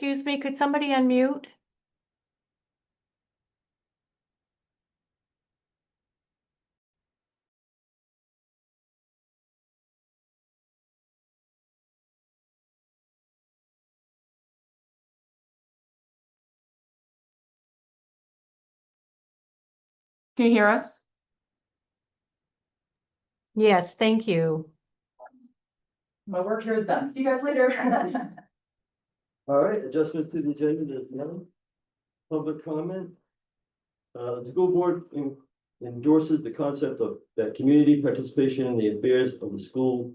Excuse me, could somebody unmute? Can you hear us? Yes, thank you. My work here is done. See you guys later. All right, adjustments to the agenda, there's none. Public comment. The school board endorses the concept of that community participation in the affairs of the school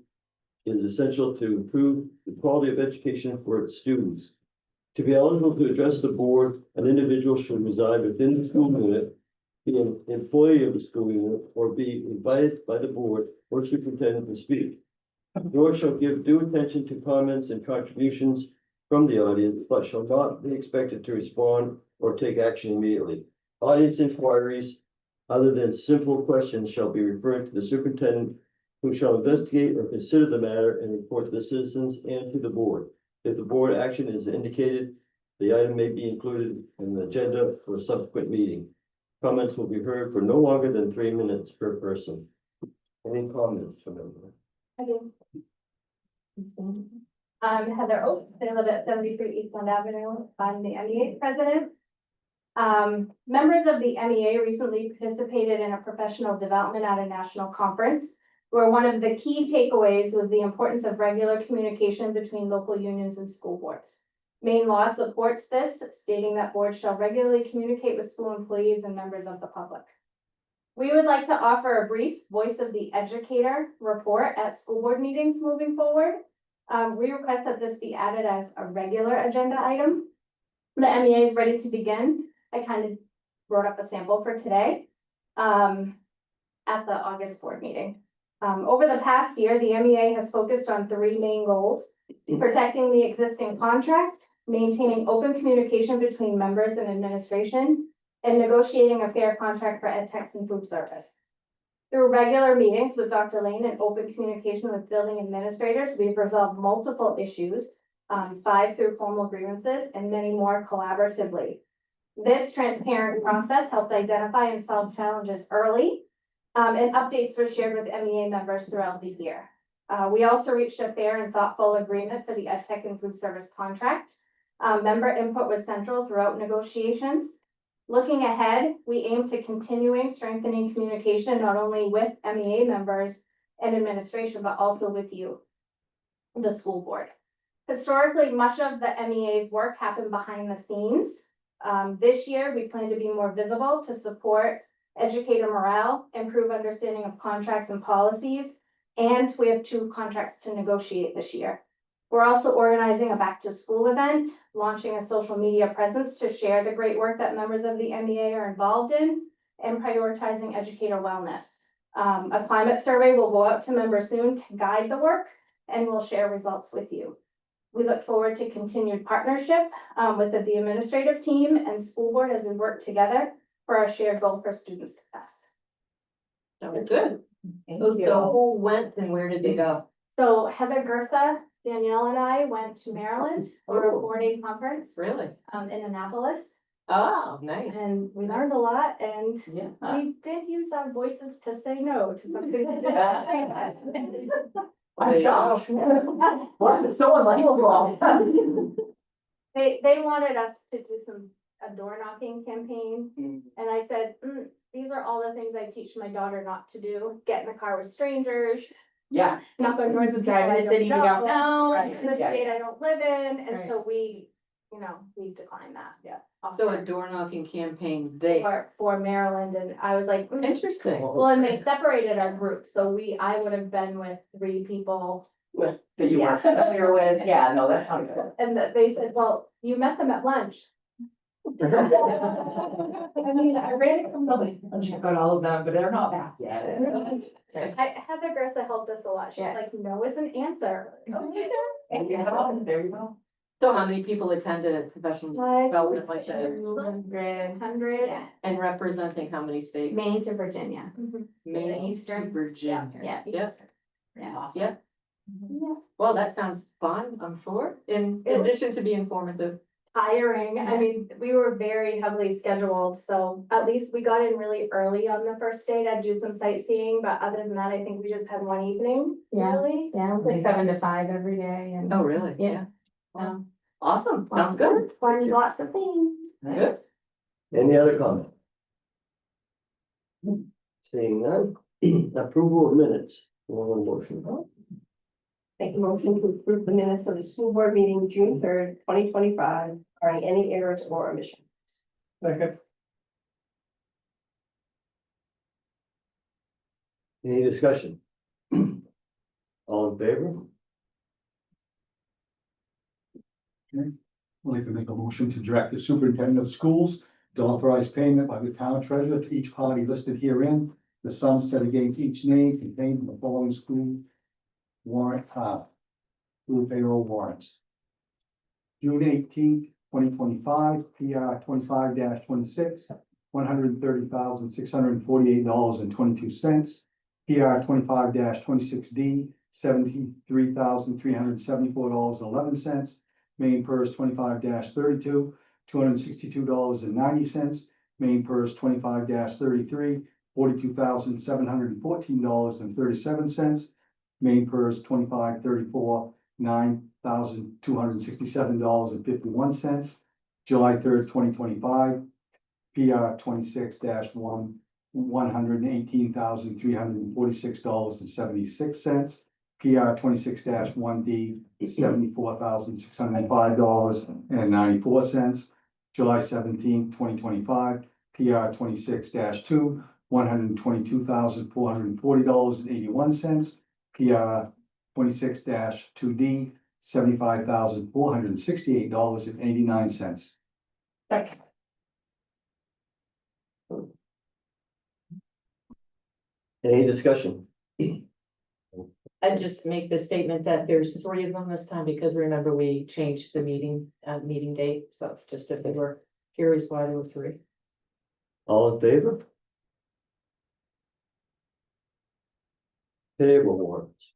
is essential to improve the quality of education for its students. To be eligible to address the board, an individual should reside within the school unit, be an employee of the school unit, or be invited by the board or superintendent to speak. Nor shall give due attention to comments and contributions from the audience, but shall not be expected to respond or take action immediately. Audience inquiries, other than simple questions, shall be referred to the superintendent, who shall investigate or consider the matter and report to the citizens and to the board. If the board action is indicated, the item may be included in the agenda for a subsequent meeting. Comments will be heard for no longer than 3 minutes per person. Any comments from anyone? I do. Heather Oaks, I live at 73 Eastland Avenue. I'm the MEA president. Members of the MEA recently participated in a professional development at a national conference, where one of the key takeaways was the importance of regular communication between local unions and school boards. Maine law supports this, stating that boards shall regularly communicate with school employees and members of the public. We would like to offer a brief Voice of the Educator report at school board meetings moving forward. We request that this be added as a regular agenda item. The MEA is ready to begin. I kind of wrote up a sample for today at the August board meeting. Over the past year, the MEA has focused on 3 main goals: protecting the existing contract, maintaining open communication between members and administration, and negotiating a fair contract for ed techs and food service. Through regular meetings with Dr. Lane and open communication with building administrators, we've resolved multiple issues, 5 through formal grievances, and many more collaboratively. This transparent process helped identify and solve challenges early, and updates were shared with MEA members throughout the year. We also reached a fair and thoughtful agreement for the ed tech and food service contract. Member input was central throughout negotiations. Looking ahead, we aim to continuing strengthening communication not only with MEA members and administration, but also with you, the school board. Historically, much of the MEA's work happened behind the scenes. This year, we plan to be more visible to support educator morale, improve understanding of contracts and policies, and we have 2 contracts to negotiate this year. We're also organizing a back to school event, launching a social media presence to share the great work that members of the MEA are involved in, and prioritizing educator wellness. A climate survey will go out to members soon to guide the work, and we'll share results with you. We look forward to continued partnership with the administrative team and school board as we work together for our shared goal for student success. Very good. Thank you. So who went and where did they go? So Heather Gersa, Danielle and I went to Maryland for a Oh. 4-day conference Really? in Annapolis, Oh, nice. and we learned a lot, and Yeah. we did use our voices to say no to something. My gosh. What? So unlikable. They wanted us to do a door knocking campaign, Mm. and I said, these are all the things I teach my daughter not to do: get in the car with strangers, Yeah. knock on doors with Drive in people the I city don't you don't know, know. right, in the Yeah, state I don't live in, and Right. so we declined that. Yeah. offer So a door knocking campaign, they, for Maryland, and I was like, interesting. well, and they separated our group, so I would have been with 3 people, That you Yeah. were familiar with, yeah, no, that sounds good. and that they said, well, you met them at lunch. I mean, I ran it from the, I'll check out all of them, but they're not back yet. Heather Gersa helped us a lot. She's Yeah. like, no is an answer. And you have, there you go. So how many people attended professional development like that? 200, And representing how many states? Maine to Virginia. Maine, Eastern. Virginia. Yeah. Yep. Yeah. Awesome. Yeah. Well, that sounds fun, I'm sure, in It was- addition to be informative. tiring. I mean, we were very heavily scheduled, so at least we got in really early on the first day to do some sightseeing, but other than that, I think we just had one evening, Yeah. really. Yeah, like 7 to 5 every day and. Oh, really? Yeah. Um, Awesome, sounds good. Learned lots of things. Good. Any other comment? Seeing none, approval of minutes, one motion. Make a motion to approve the minutes of the school board meeting, June 3rd, 2025, barring any errors or omissions. Second. Any discussion? All in favor? I'd like to make a motion to direct the superintendent of schools to authorize payment by the town treasurer to each party listed herein. The sum set against each name contained in the following school warrant, school payroll warrants. June 18th, 2025, PR 25-26, $130,648.22. PR 25-26D, $73,374.11. Main purse 25-32, $262.90. Main purse 25-33, $42,714.37. Main purse 25-34, $9,267.51. July 3rd, 2025. PR 26-1, $118,346.76. PR 26-1D, $74,605.94. July 17th, 2025. PR 26-2, $122,440.81. PR 26-2D, $75,468.89. Second. Any discussion? I'd just make the statement that there's 3 of them this time, because remember, we changed the meeting date, so just if they were curious why there were 3. All in favor? Payroll warrants.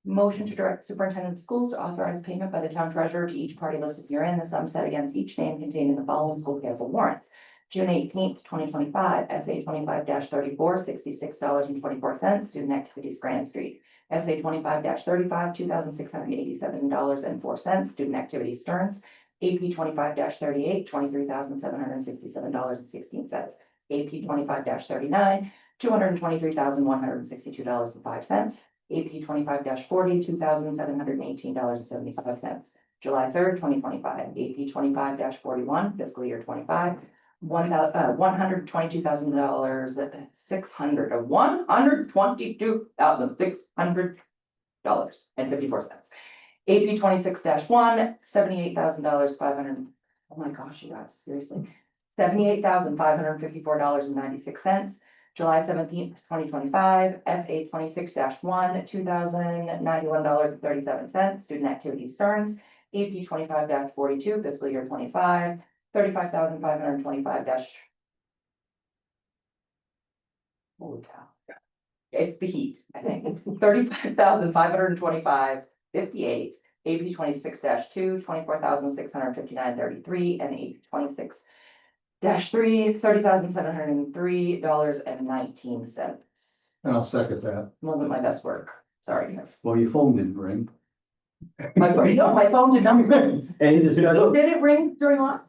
Motion to direct superintendent of schools to authorize payment by the town treasurer to each party listed herein, the sum set against each name contained in the following school payable warrants. June 18th, 2025, SA 25-34, $66.24, student activities Grand Street. SA 25-35, $2,687.04, student activities Stearns. AP 25-38, $23,767.16. AP 25-39, $223,162.05. AP 25-40, $2,718.75. July 3rd, 2025, AP 25-41, fiscal year 25, $122,600 and 54 cents. AP 26-1, $78,500. Oh my gosh, you guys, seriously. $78,554.96. July 17th, 2025, SA 26-1, $2,091.37, student activities Stearns. AP 25-42, fiscal year 25, $35,525. Holy cow. It's the heat, I think. $35,525.58. AP 26-2, $24,659.33, and AP 26-3, $30,703.19. And I'll second that. Wasn't my best work. Sorry, guys. Well, your phone didn't ring. My phone did not ring. Any discussion? Did it ring during last?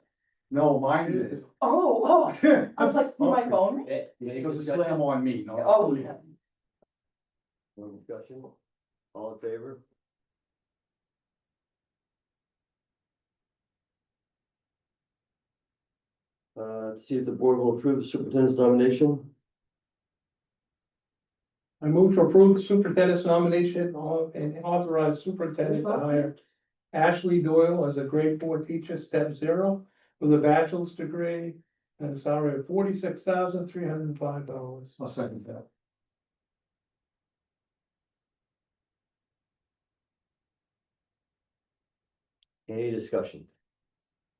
No, mine did. Oh, I was like, did my phone ring? It was a slam on me, no? Oh, yeah. No discussion? All in favor? To see if the board will approve the superintendent's nomination. I move to approve the superintendent's nomination and authorize superintendent to hire Ashley Doyle as a grade 4 teacher, step 0, with a bachelor's degree and a salary of $46,305. I'll second that. Any discussion?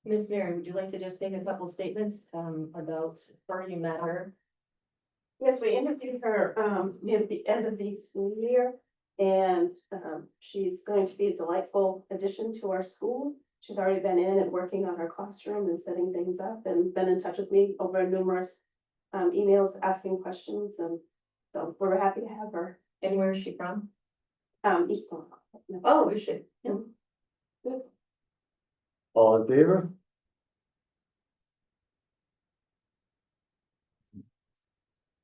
Ms. Mary, would you like to just make a couple statements about her you met her? Yes, we interviewed her near the end of the school year, and she's going to be a delightful addition to our school. She's already been in and working on her classroom and setting things up and been in touch with me over numerous emails, asking questions, and so we're happy to have her. And where is she from? East Lawn. Oh, is she? Yeah. All in favor?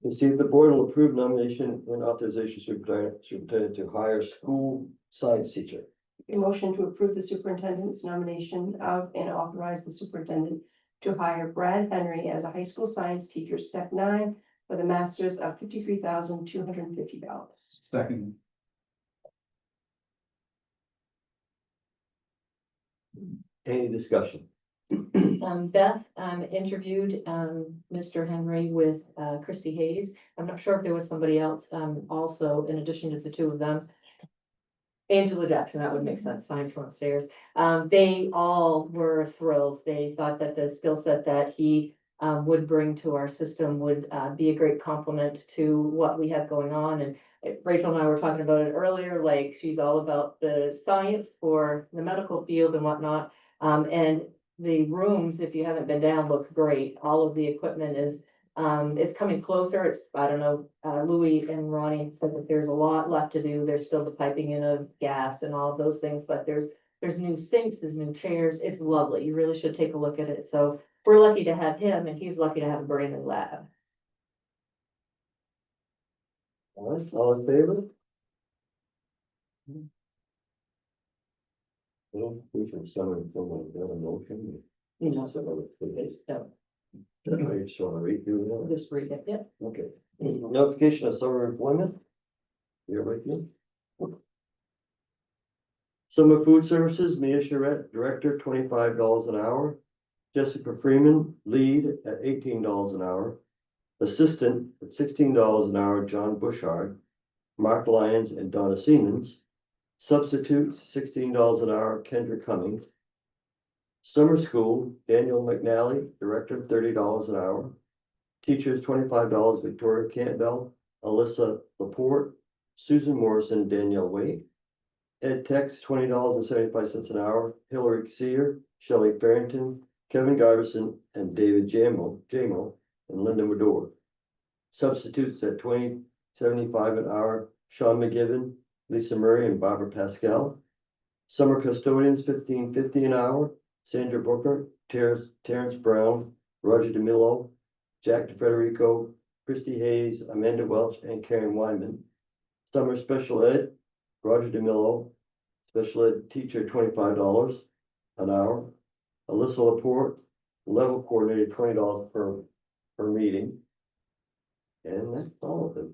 To see if the board will approve nomination and authorization superintendent to hire school science teacher. A motion to approve the superintendent's nomination of and authorize the superintendent to hire Brad Henry as a high school science teacher, step 9, with a master's of $53,250. Second. Any discussion? Beth, interviewed, Mr. Henry with, Christy Hayes. I'm not sure if there was somebody else, also in addition to the two of them. Angela Jackson, that would make sense, science from upstairs. They all were thrilled. They thought that the skill set that he, would bring to our system would, be a great complement to what we have going on. And Rachel and I were talking about it earlier, like she's all about the science for the medical field and whatnot. And the rooms, if you haven't been down, look great. All of the equipment is, it's coming closer. It's, I don't know, Louis and Ronnie said that there's a lot left to do. There's still the piping in of gas and all of those things, but there's new sinks, there's new chairs. It's lovely. You really should take a look at it. So we're lucky to have him and he's lucky to have a brand new lab. All right, all in favor? Well, we should summon someone, the other motion. You know, So, it's, I just want to read through that. just read it. Yeah. Okay. Notification of summer employment. You're right, yeah. Summer food services, Mia Charette, director, $25 an hour. Jessica Freeman, lead at $18 an hour. Assistant at $16 an hour, John Bushard. Mark Lyons and Donna Siemens. Substitutes, $16 an hour, Kendra Cummings. Summer school, Daniel McNally, director, $30 an hour. Teachers, $25, Victoria Campbell, Alyssa Laporte, Susan Morrison, Danielle Waite. Ed techs, $20.75 an hour, Hillary Sear, Shelley Farrington, Kevin Garvison, and David Jamo, and Linda Medore. Substitutes at $20.75 an hour, Sean McGivern, Lisa Murray, and Barbara Pascal. Summer custodians, $15.50 an hour, Sandra Booker, Terrence Brown, Roger DeMillo, Jack DeFederico, Christy Hayes, Amanda Welch, and Karen Wyman. Summer special ed, Roger DeMillo, special ed teacher, $25 an hour. Alyssa Laporte, level coordinator, $20 per meeting. And that's all of them.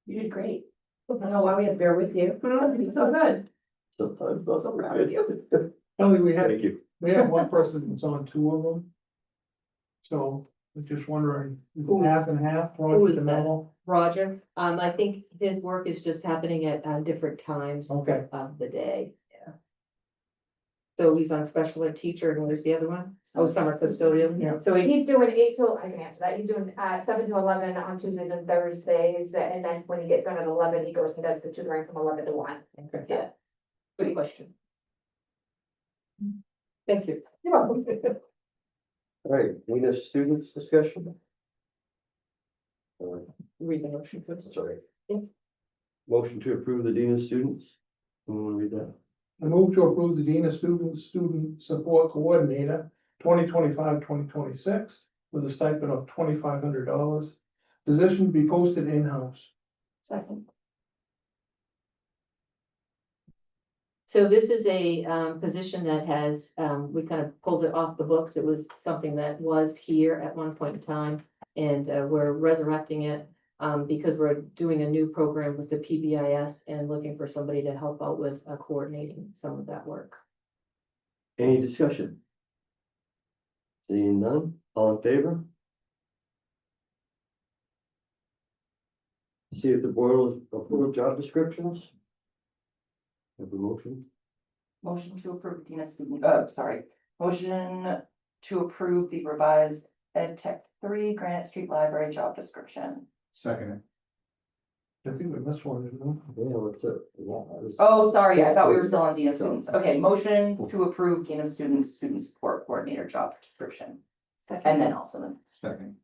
You did great. I don't know why we had to bear with you. It's so good. Sometimes that's So proud of you. Only we have, Thank you. we have one person that's on two of them. So I was just wondering, is Who- it half and half, who Roger is that? DeMello? Roger, I think his work is just happening at, different times Okay, of the day. Yeah. So he's on special ed teacher and where's the other one? Oh, summer custodian. Yeah. So he, He's doing 8 till, I can answer that, he's doing 7 to 11 on Tuesdays and Thursdays, and then when he gets done at 11, he goes and does the tutoring from 11 to 1. okay, yeah. Good question. Thank you. You're welcome. All right, we have students discussion. Read the motion first. Sorry. Yeah. Motion to approve the dean of students. Who will read that? I move to approve the Dean of Student Support Coordinator, 2025-2026, with a stipend of $2,500. Position to be posted in-house. Second. So this is a position that has, we kind of pulled it off the books. It was something that was here at one point in time. And we're resurrecting it because we're doing a new program with the PBIS and looking for somebody to help out with coordinating some of that work. Any discussion? Seeing none, all in favor? See if the board will approve job descriptions. Have a motion, Motion to approve Dean of student, motion to approve the revised Ed Tech 3 Granite Street Library job description. Second. I think we missed one, didn't we? Yeah, what's it? Yeah. that was- Oh, sorry, I thought we were still on Dean of Students. Okay, motion to approve Dean of Students, Student Support Coordinator job description, and then also the. Second.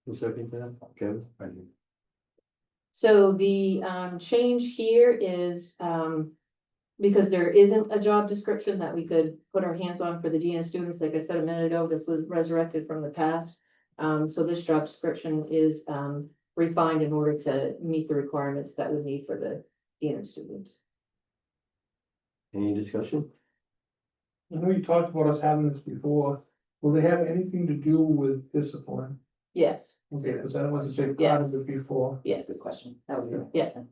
Who seconded that? Kevin? Thank you. So the change here is because there isn't a job description that we could put our hands on for the Dean of Students, like I said a minute ago, this was resurrected from the past. So this job description is refined in order to meet the requirements that we need for the Dean of Students. Any discussion? I know you talked about us having this before. Will they have anything to do with discipline? Yes, Okay, because that was a big part of Yes. it before. yes, Good question. That would be. yeah.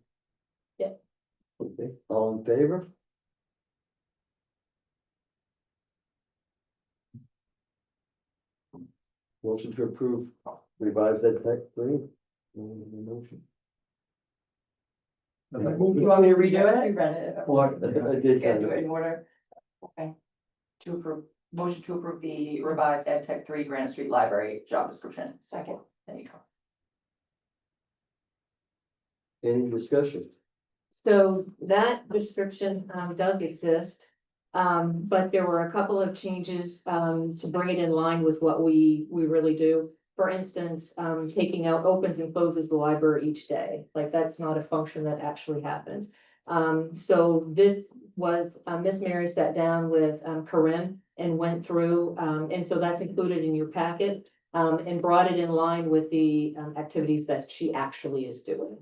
Okay, all in favor? Motion to approve revised ed tech 3. Motion. I move You to- want me to redo it? You read it. Well, I did Can't kind do of. it in order. Okay. To approve, motion to approve the revised Ed Tech 3 Granite Street Library job description. Second. There you go. Any discussion? So that description does exist. But there were a couple of changes to bring it in line with what we really do. For instance, taking out opens and closes the library each day, like that's not a function that actually happens. So this was, Miss Mary sat down with Corinne and went through, and so that's included in your packet. And brought it in line with the activities that she actually is doing.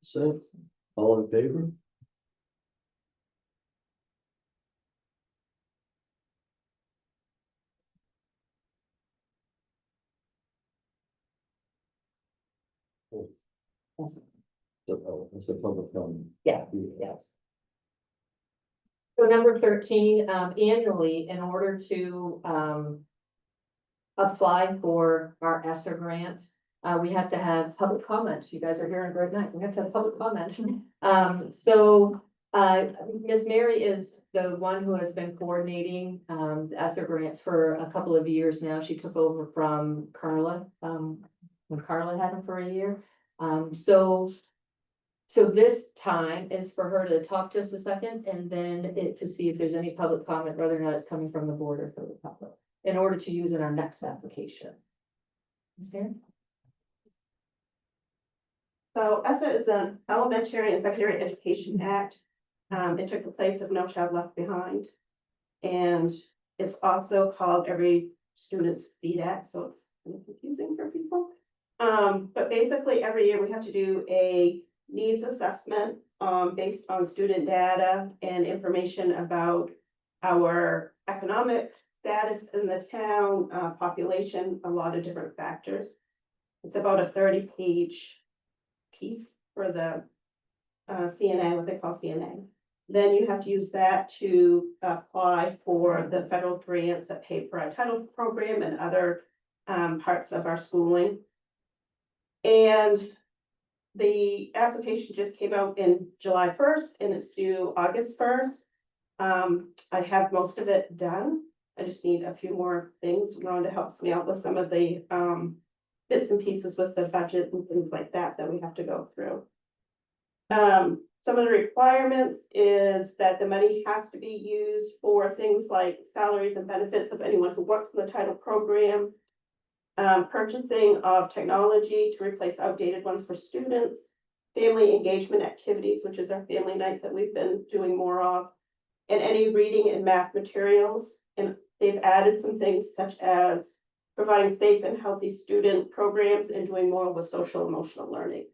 So, all in favor? It's a public comment. Yeah. Yes. So number 13, annually, in order to apply for our ESSER grants, we have to have public comments. You guys are here on great night. We have to have public comment. So Ms. Mary is the one who has been coordinating the ESSER grants for a couple of years now. She took over from Carla when Carla had them for a year. So this time is for her to talk just a second and then to see if there's any public comment, whether or not it's coming from the board or from the public, in order to use in our next application. Ms. Mary? So ESSA is an Elementary and Secondary Education Act. It took the place of No Child Left Behind. And it's also called Every Student Succeed Act, so it's kind of confusing for people. But basically, every year we have to do a needs assessment based on student data and information about our economic status in the town, population, a lot of different factors. It's about a 30-page piece for the CNA, what they call CNA. Then you have to use that to apply for the federal grants that pay for our title program and other parts of our schooling. And the application just came out in July 1st and it's due August 1st. I have most of it done. I just need a few more things. Rhonda helps me out with some of the bits and pieces with the budget and things like that that we have to go through. Some of the requirements is that the money has to be used for things like salaries and benefits of anyone who works in the title program, purchasing of technology to replace outdated ones for students, family engagement activities, which is our family nights that we've been doing more of, and any reading and math materials. And they've added some things such as providing safe and healthy student programs and doing more with social emotional learning.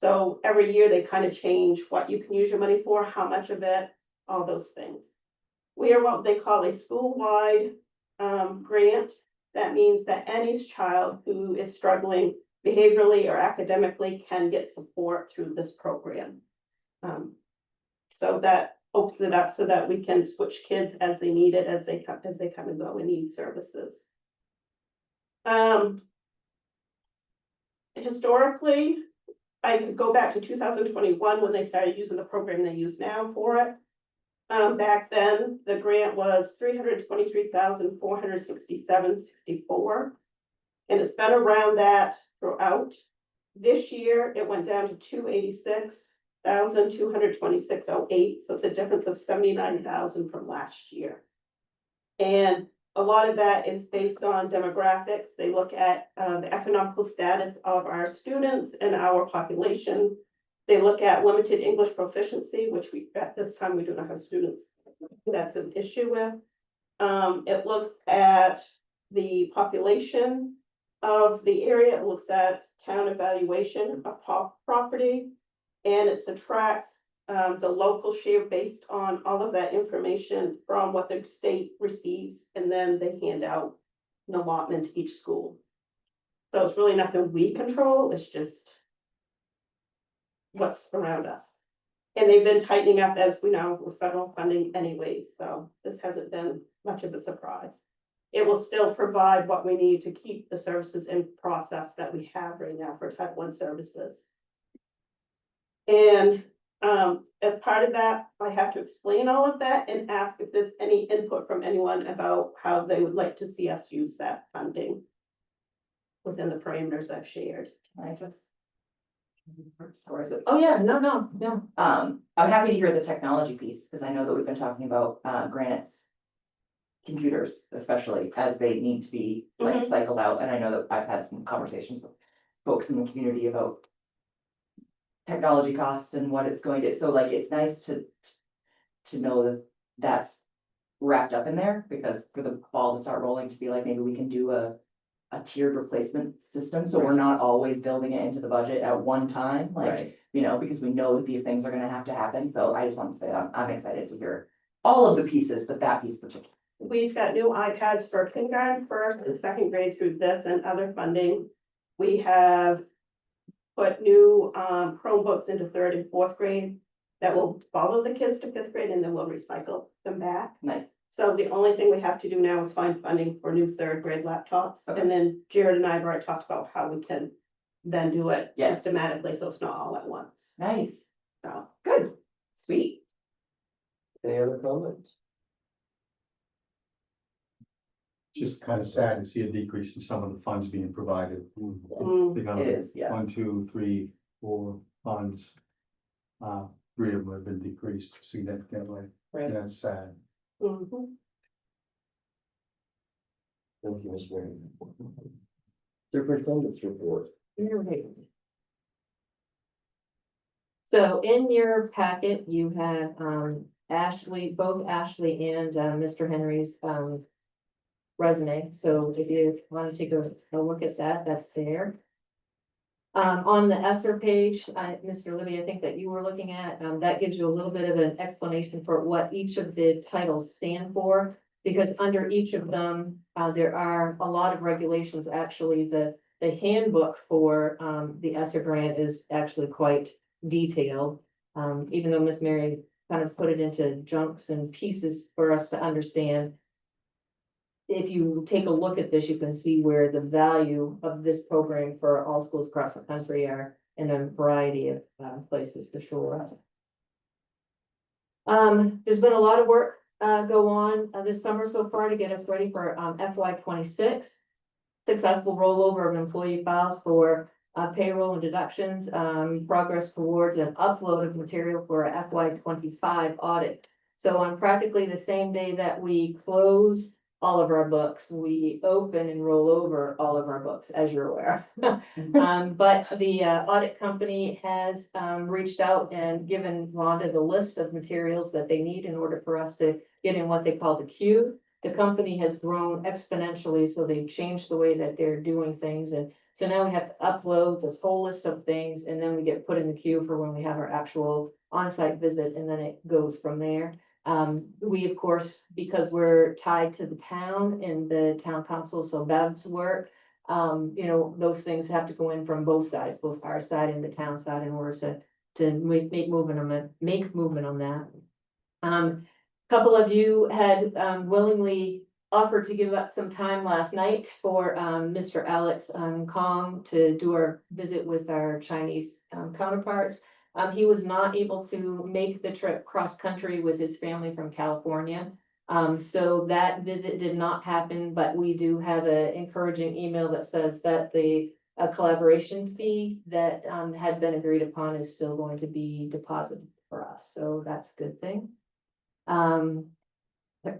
So every year they kind of change what you can use your money for, how much of it, all those things. We are what they call a school-wide grant. That means that any child who is struggling behaviorally or academically can get support through this program. So that opens it up so that we can switch kids as they need it, as they come and go and need services. Historically, I could go back to 2021 when they started using the program they use now for it. Back then, the grant was 323,467.64. And it's been around that throughout. This year, it went down to 286,226.08, so it's a difference of 79,000 from last year. And a lot of that is based on demographics. They look at the economical status of our students and our population. They look at limited English proficiency, which we, at this time, we do not have students. That's an issue with. It looks at the population of the area. It looks at town evaluation of property. And it subtracts the local share based on all of that information from what the state receives, and then they hand out an allotment to each school. So it's really nothing we control, it's just what's around us. And they've been tightening up, as we know, with federal funding anyways, so this hasn't been much of a surprise. It will still provide what we need to keep the services in process that we have right now for Type 1 services. And as part of that, I have to explain all of that and ask if there's any input from anyone about how they would like to see us use that funding within the parameters I've shared. Can I just? Or is it? Oh, yeah, no. I'm happy to hear the technology piece, because I know that we've been talking about Granite's computers, especially as they need to be like cycled out. And I know that I've had some conversations with folks in the community about technology costs and what it's going to, so like, it's nice to know that that's wrapped up in there, because for the ball to start rolling, to be like, maybe we can do a tiered replacement system, so we're not always building it into the budget at one time, like, you know, because we know that these things are gonna have to happen. So I just want to say I'm excited to hear all of the pieces, but that piece particularly. We've got new iPads for kindergarten, first and second grade through this and other funding. We have put new Chromebooks into third and fourth grade that will follow the kids to fifth grade, and then we'll recycle them back. Nice. So the only thing we have to do now is find funding for new third grade laptops. Okay. And then Jared and I have already talked about how we can then do it Yeah. systematically, so it's not all at once. Nice, So, good, sweet. Any other comments? Just kind of sad to see a decrease in some of the funds being provided. They got It is, yeah. 1, 2, 3, 4 funds. 3 of them have been decreased significantly, Right. and that's sad. mhm. Thank you, Ms. Mary. Superintendent's report. So in your packet, you had Ashley, both Ashley and Mr. Henry's resume. So if you want to take a look at that, that's there. On the ESSER page, Mr. Libby, I think that you were looking at, that gives you a little bit of an explanation for what each of the titles stand for. Because under each of them, there are a lot of regulations. Actually, the handbook for the ESSER grant is actually quite detailed. Even though Miss Mary kind of put it into chunks and pieces for us to understand. If you take a look at this, you can see where the value of this program for all schools across the country are in a variety of places for sure. There's been a lot of work go on this summer so far to get us ready for FY 26. Successful rollover of employee files for payroll and deductions, progress towards an upload of material for a FY 25 audit. So on practically the same day that we close all of our books, we open and roll over all of our books, as you're aware. But the audit company has reached out and given Rhonda the list of materials that they need in order for us to get in what they call the queue. The company has grown exponentially, so they've changed the way that they're doing things. And so now we have to upload this whole list of things, and then we get put in the queue for when we have our actual on-site visit, and then it goes from there. We, of course, because we're tied to the town and the town council, so Bev's work, you know, those things have to go in from both sides, both our side and the town side, in order to make movement on that. Couple of you had willingly offered to give up some time last night for Mr. Alex Kong to do our visit with our Chinese counterparts. He was not able to make the trip cross-country with his family from California. So that visit did not happen, but we do have an encouraging email that says that a collaboration fee that, had been agreed upon is still going to be deposited for us, so that's a good thing. The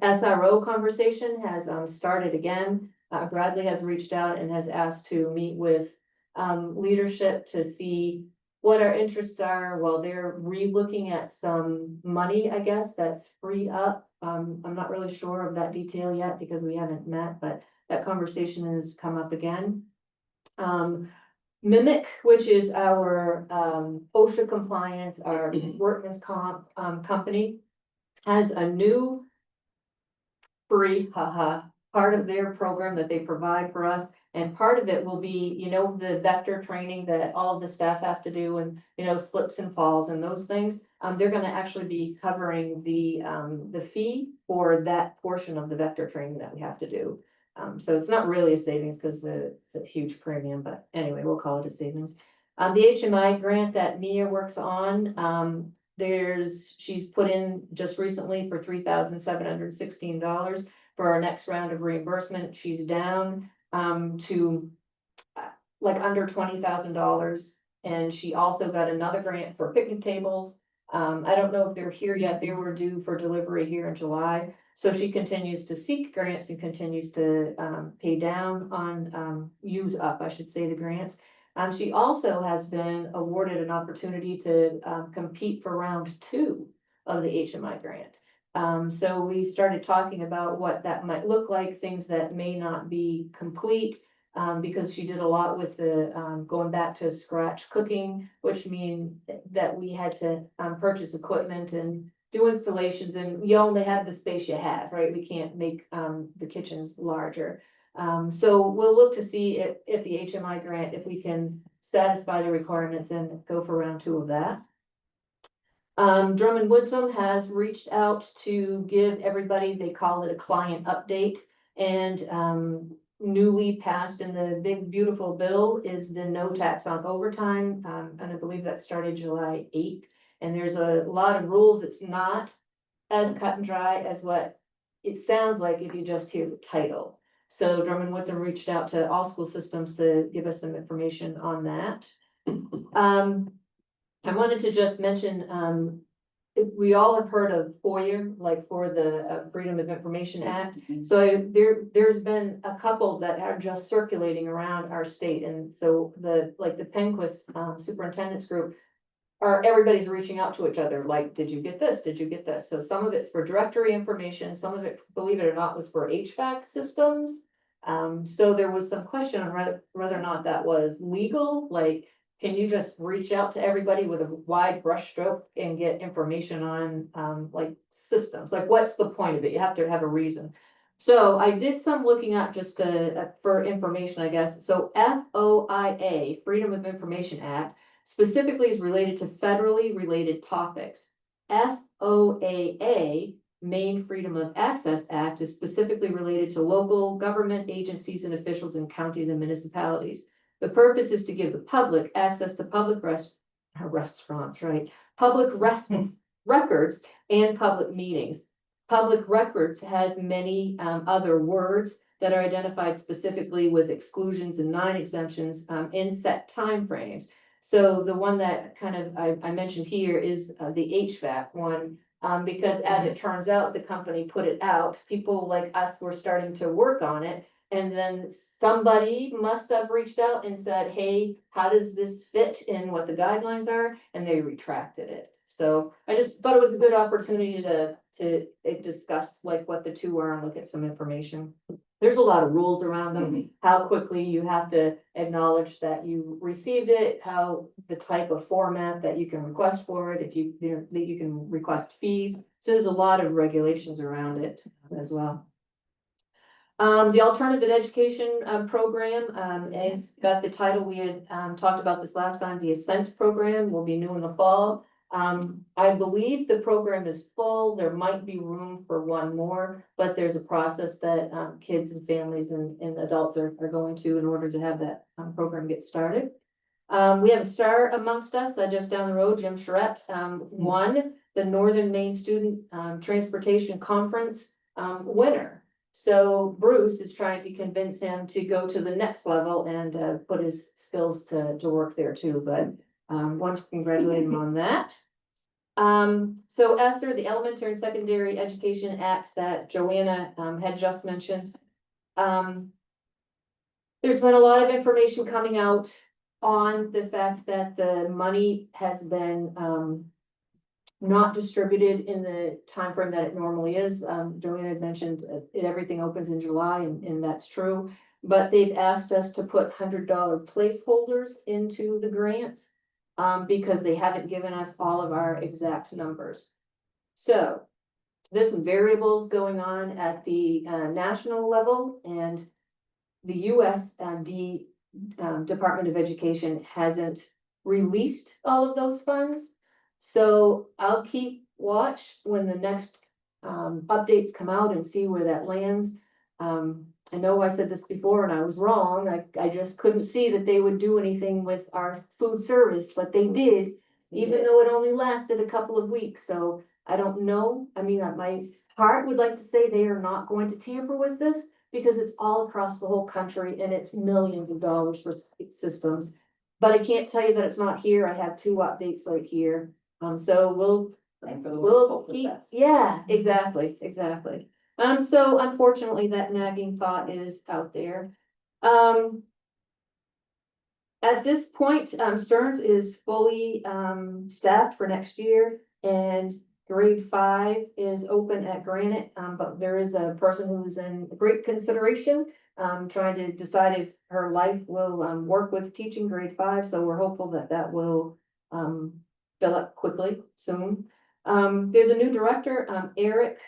SRO conversation has, started again. Bradley has reached out and has asked to meet with, leadership to see what our interests are while they're re-looking at some money, I guess, that's freed up. I'm not really sure of that detail yet because we haven't met, but that conversation has come up again. Mimic, which is our, OSHA compliance, our workman's comp, company, has a new free, part of their program that they provide for us. And part of it will be, the vector training that all of the staff have to do and, slips and falls and those things. They're gonna actually be covering the fee for that portion of the vector training that we have to do. So it's not really a savings because it's a huge premium, but anyway, we'll call it a savings. The HMI grant that Mia works on, she's put in just recently for $3,716 for our next round of reimbursement. She's down to like under $20,000. And she also got another grant for picnic tables. I don't know if they're here yet. They were due for delivery here in July. So she continues to seek grants and continues to pay down on, use up, I should say, the grants. She also has been awarded an opportunity to compete for round 2 of the HMI grant. So we started talking about what that might look like, things that may not be complete, because she did a lot with the going back to scratch cooking, which means that we had to purchase equipment and do installations, and you only have the space you have, right? We can't make the kitchens larger. So we'll look to see if the HMI grant, if we can satisfy the requirements and go for round 2 of that. Drummond Woodsum has reached out to give everybody, they call it a client update. And newly passed in the big beautiful bill is the no tax on overtime. And I believe that started July 8th. And there's a lot of rules. It's not as cut and dry as what it sounds like if you just hear the title. So Drummond Woodsum reached out to all school systems to give us some information on that. I wanted to just mention, we all have heard of FOIA, like for the Freedom of Information Act. So there's been a couple that are just circulating around our state. And so the Penquist superintendent's group, everybody's reaching out to each other, like, did you get this? Did you get this? So some of it's for directory information, some of it, believe it or not, was for HVAC systems. So there was some question on whether or not that was legal, like, can you just reach out to everybody with a wide brushstroke and get information on, like, systems? Like, what's the point of it? You have to have a reason. So I did some looking up just for information, I guess. So FOIA, Freedom of Information Act, specifically is related to federally related topics. FOAA, Maine Freedom of Access Act, is specifically related to local government agencies and officials in counties and municipalities. The purpose is to give the public access to public restaurants, right? Public records and public meetings. Public records has many other words that are identified specifically with exclusions and non-exemptions in set timeframes. So the one that kind of I mentioned here is the HVAC one, because as it turns out, the company put it out, people like us were starting to work on it. And then somebody must have reached out and said, hey, how does this fit in what the guidelines are? And they retracted it. So I just thought it was a good opportunity to discuss like what the two are and look at some information. There's a lot of rules around them, how quickly you have to acknowledge that you received it, how the type of format that you can request for it, that you can request fees. So there's a lot of regulations around it as well. The alternative education program has got the title we had talked about this last time. The Ascent program will be new in the fall. I believe the program is full. There might be room for one more, but there's a process that kids and families and adults are going to in order to have that program get started. We have a star amongst us, just down the road, Jim Charette, won the Northern Maine Student Transportation Conference winner. So Bruce is trying to convince him to go to the next level and put his skills to work there too, but want to congratulate him on that. So Esther, the Elementary and Secondary Education Act that Joanna had just mentioned. There's been a lot of information coming out on the fact that the money has been not distributed in the timeframe that it normally is. Joanna had mentioned everything opens in July, and that's true. But they've asked us to put $100 placeholders into the grants because they haven't given us all of our exact numbers. So there's some variables going on at the national level, and the USD Department of Education hasn't released all of those funds. So I'll keep watch when the next updates come out and see where that lands. I know I said this before and I was wrong. I just couldn't see that they would do anything with our food service, but they did, even though it only lasted a couple of weeks. So I don't know. I mean, my heart would like to say they are not going to tamper with this, because it's all across the whole country and it's millions of dollars for systems. But I can't tell you that it's not here. I have 2 updates right here. So we'll keep, yeah, exactly. So unfortunately, that nagging thought is out there. At this point, Stearns is fully staffed for next year, and grade 5 is open at Granite, but there is a person who's in great consideration, trying to decide if her life will work with teaching grade 5. So we're hopeful that that will fill up quickly soon. There's a new director, Eric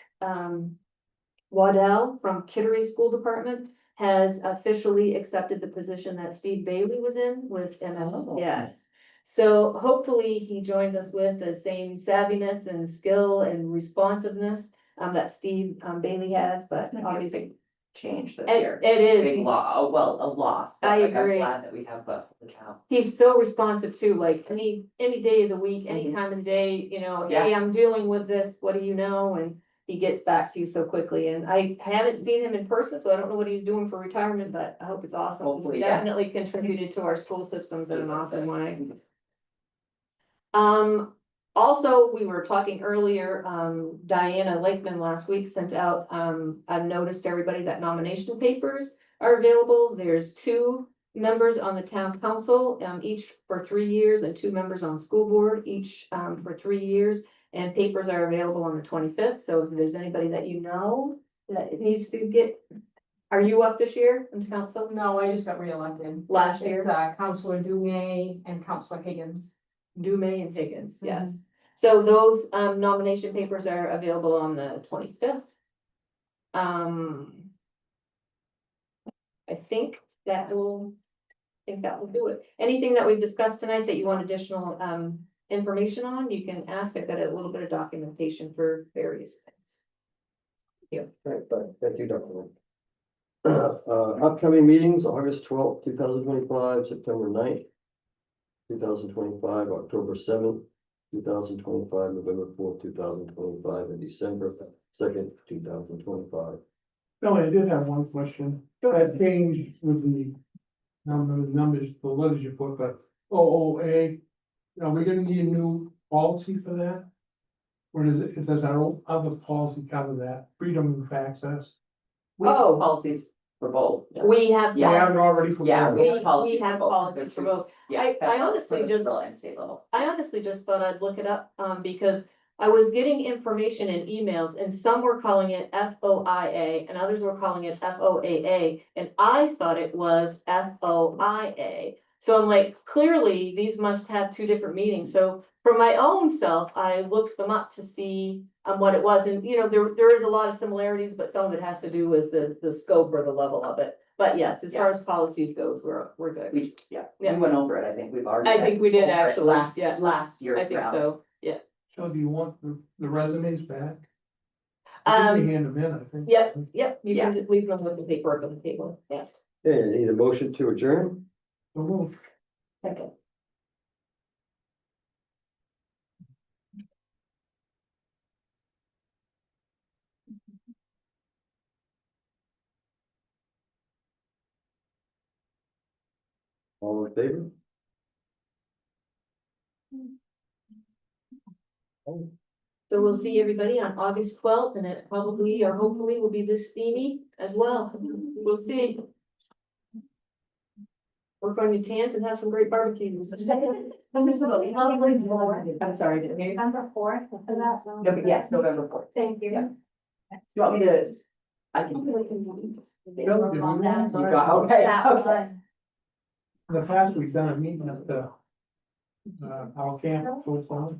Waddell from Kittery School Department has officially accepted the position that Steve Bailey was in with MS. Oh. Yes. So hopefully he joins us with the same savviness and skill and responsiveness that Steve Bailey has, but That's gonna be a obviously big change this it year. it is. Big law, well, a loss. but I like, I'm agree. glad that we have both the town. He's so responsive too, like any day of the week, any Mhm. time of the day, you know, Yeah. hey, I'm dealing with this, what do you know? And he gets back to you so quickly, and I haven't seen him in person, so I don't know what he's doing for retirement, but I hope it's awesome. He's Hopefully, yeah. definitely contributed to our school systems in an awesome way. Also, we were talking earlier, Diana Lakeman last week sent out, I've noticed everybody that nomination papers are available. There's 2 members on the town council, each for 3 years, and 2 members on the school board, each for 3 years. And papers are available on the 25th, so if there's anybody that you know that it needs to get, are you up this year into council? No, I just got reelected. Last It's, year? Counselor Dume and Counselor Higgins. Dume and Higgins, yes. So those nomination papers are available on the 25th. I think that will do it. Anything that we've discussed tonight that you want additional information on, you can ask. I've got a little bit of documentation for various things. Right, thank you, Dr. Lynn. Upcoming meetings, August 12th, 2025, September 9th, 2025, October 7th, 2025, November 4th, 2025, and December 2nd, 2025. Billy, I did have one question. That changed with the numbers, the letters you put, but OOA, are we gonna need a new policy for that? Or does our other policy cover that, freedom of access? We have Oh. policies for both. We have. We have it already for. Yeah, both. we have We policies have for both. policies for both. Yeah. I federal- honestly for the just- federal and state level. I honestly just thought I'd look it up, because I was getting information in emails, and some were calling it FOIA and others were calling it FOAA, and I thought it was FOIA. So I'm like, clearly, these must have 2 different meanings. So for my own self, I looked them up to see what it was, and you know, there is a lot of similarities, but some of it has to do with the scope or the level of it. But yes, as far as policies goes, we're good. We Yeah. went over it, I think we've already. I think we did over it actually, Last, yeah. last year's I think round. so, yeah. So do you want the resumes back? I think we hand them in, I think. Yep, you Yeah. can leave them with the paperwork on the table, yes. Okay, I need a motion to adjourn. So move. Second. All in favor? So we'll see everybody on August 12th, and it probably or hopefully will be this steamy as well. We'll see. Work on your tans and have some great barbecues. I'm sorry, did you? November fourth, is that? No, but yes, November fourth. Thank you. Yeah. Do you want me to? I can. You got, okay, okay. In the past, we've done a meeting at the our camp, so far.